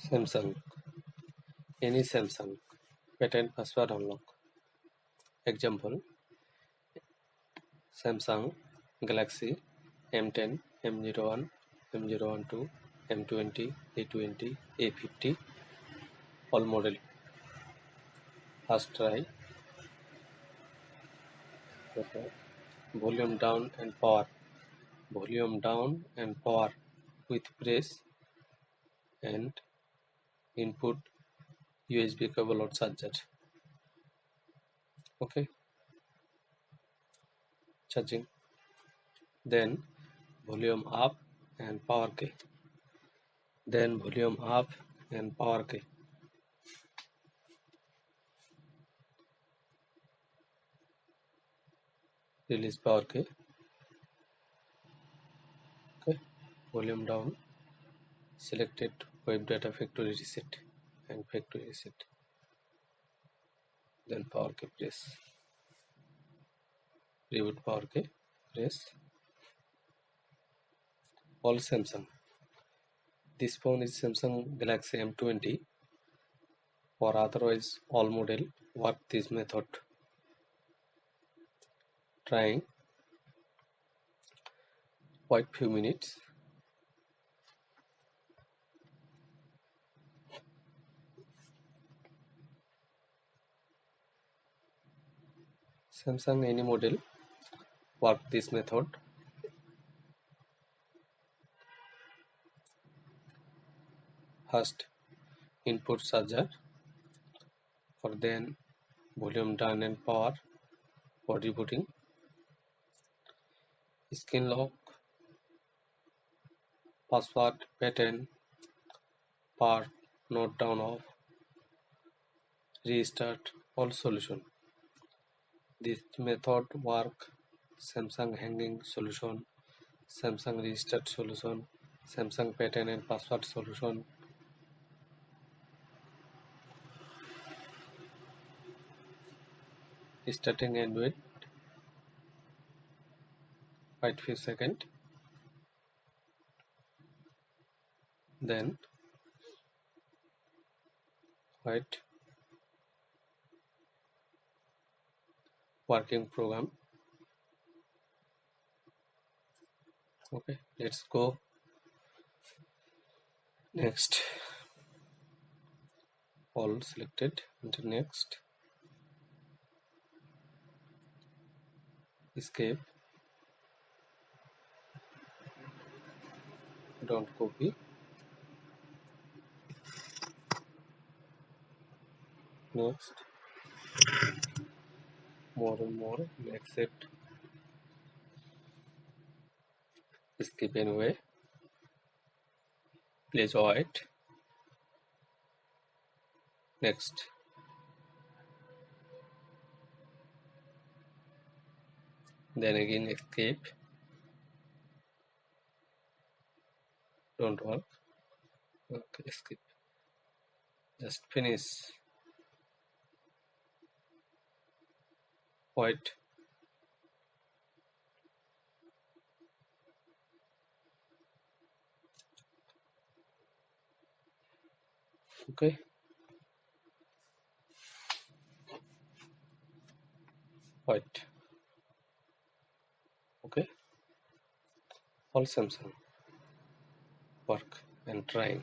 Samsung, any Samsung, patent password unlock. Example, Samsung Galaxy M10, M01, M012, M20, A20, A50, all model. First try. Okay. Volume down and power. Volume down and power with press and input USB cable or charger. Okay. Charging. Then volume up and power key. Then volume up and power key. Release power key. Okay. Volume down. Selected web data factory reset and factory reset. Then power key press. Reboot power key press. All Samsung. This phone is Samsung Galaxy M20. For otherwise all model work this method. Trying. Wait few minutes. Samsung any model work this method. First input charger, for then volume down and power for rebooting. Screen lock, password, pattern, power, note down off, restart, all solution. This method work Samsung hanging solution, Samsung restart solution, Samsung pattern and password solution. Starting and wait few seconds. Then wait working program. Okay, let's go next. All selected into next. Escape. Don't copy. Next. More and more. Accept. Skip anyway. Please wait. Next. Then again escape. Don't work. Okay, skip. Just finish. Wait. Okay. Wait. Okay. All Samsung work and trying.